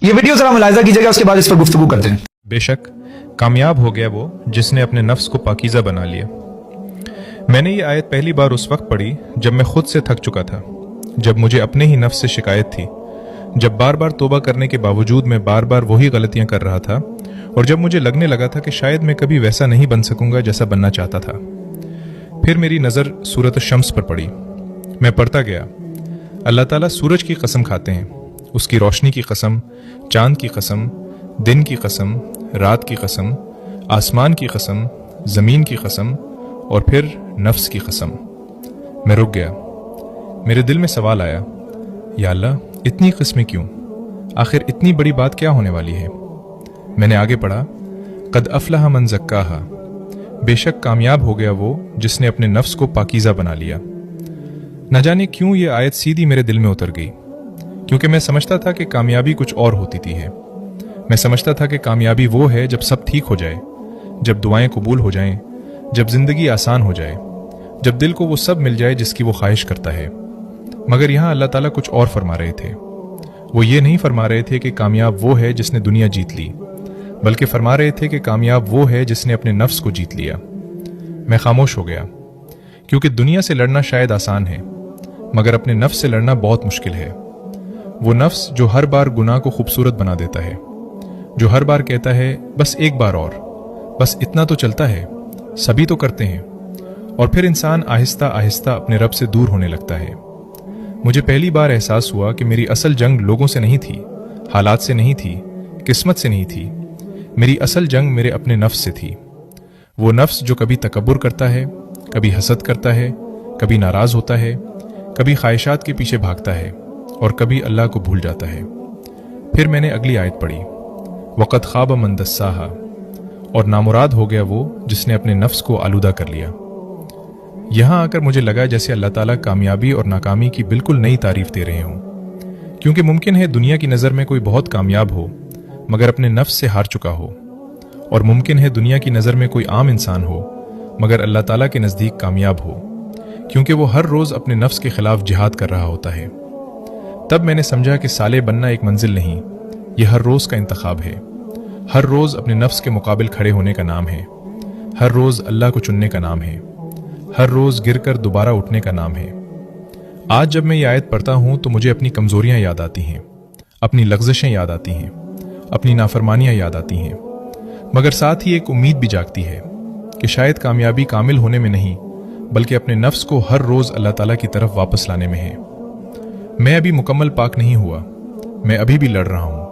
ये वीडियो जरा मुलाहिजा कीजिएगा, उसके बाद इस पर गुफ्तगू करते हैं। बेशक कामयाब हो गया वो जिसने अपने नफ्स को पाकीज़ा बना लिया। मैंने ये आयत पहली बार उस वक्त पढ़ी जब मैं खुद से थक चुका था, जब मुझे अपने ही नफ्स से शिकायत थी, जब बार बार तौबा करने के बावजूद मैं बार बार वही गलतियां कर रहा था, और जब मुझे लगने लगा था कि शायद मैं कभी वैसा नहीं बन सकूंगा जैसा बनना चाहता था। फिर मेरी नज़र सूरत शम्स पर पड़ी। मैं पढ़ता गया, अल्लाह ताला सूरज की कसम खाते हैं, उसकी रोशनी की कसम, चांद की कसम, दिन की कसम, रात की कसम, आसमान की कसम, ज़मीन की कसम, और फिर नफ्स की कसम। मैं रुक गया। मेरे दिल में सवाल आया, या अल्लाह इतनी किस्में क्यों? आखिर इतनी बड़ी बात क्या होने वाली है? मैंने आगे पढ़ा, कद अफलह मन ज़क्काहा, बेशक कामयाब हो गया वो जिसने अपने नफ्स को पाकीज़ा बना लिया। न जाने क्यों ये आयत सीधी मेरे दिल में उतर गई, क्योंकि मैं समझता था कि कामयाबी कुछ और होती थी है। मैं समझता था कि कामयाबी वो है जब सब ठीक हो जाए, जब दुआएं कबूल हो जाएं, जब जिंदगी आसान हो जाए, जब दिल को वो सब मिल जाए जिसकी वो ख्वाहिश करता है। मगर यहाँ अल्लाह ताला कुछ और फरमा रहे थे। वो ये नहीं फरमा रहे थे कि कामयाब वो है जिसने दुनिया जीत ली, बल्कि फरमा रहे थे कि कामयाब वो है जिसने अपने नफ्स को जीत लिया। मैं खामोश हो गया, क्योंकि दुनिया से लड़ना शायद आसान है, मगर अपने नफ्स से लड़ना बहुत मुश्किल है। वो नफ्स जो हर बार गुनाह को खूबसूरत बना देता है, जो हर बार कहता है बस एक बार और, बस इतना तो चलता है, सभी तो करते हैं, और फिर इंसान आहिस्ता आहिस्ता अपने रब से दूर होने लगता है। मुझे पहली बार एहसास हुआ कि मेरी असल जंग लोगों से नहीं थी, हालात से नहीं थी, किस्मत से नहीं थी। मेरी असल जंग मेरे अपने नफ्स से थी। वो नफ्स जो कभी तकब्बुर करता है, कभी हसद करता है, कभी नाराज होता है, कभी ख्वाहिशात के पीछे भागता है, और कभी अल्लाह को भूल जाता है। फिर मैंने अगली आयत पढ़ी, वक़द ख़ाब मन दस्साहा, और नामुराद हो गया वो जिसने अपने नफ्स को आलूदा कर लिया। यहाँ आकर मुझे लगा जैसे अल्लाह ताला कामयाबी और नाकामी की बिल्कुल नई तारीफ दे रहे हों, क्योंकि मुमकिन है दुनिया की नज़र में कोई बहुत कामयाब हो मगर अपने नफ्स से हार चुका हो, और मुमकिन है दुनिया की नज़र में कोई आम इंसान हो मगर अल्लाह ताला के नज़दीक कामयाब हो, क्योंकि वो हर रोज़ अपने नफ्स के खिलाफ जिहाद कर रहा होता है। तब मैंने समझा कि साले बनना एक मंजिल नहीं, यह हर रोज़ का इंतखाब है। हर रोज़ अपने नफ्स के मुकाबिल खड़े होने का नाम है, हर रोज़ अल्लाह को चुनने का नाम है, हर रोज़ गिर कर दोबारा उठने का नाम है। आज जब मैं ये आयत पढ़ता हूँ तो मुझे अपनी कमज़ोरियाँ याद आती हैं, अपनी लग़ज़शें याद आती हैं, अपनी नाफरमानियाँ याद आती हैं, मगर साथ ही एक उम्मीद भी जागती है कि शायद कामयाबी कामिल होने में नहीं, बल्कि अपने नफ्स को हर रोज़ अल्लाह ताला की तरफ वापस लाने में है। मैं अभी मुकम्मल पाक नहीं हुआ, मैं अभी भी लड़ रहा हूँ।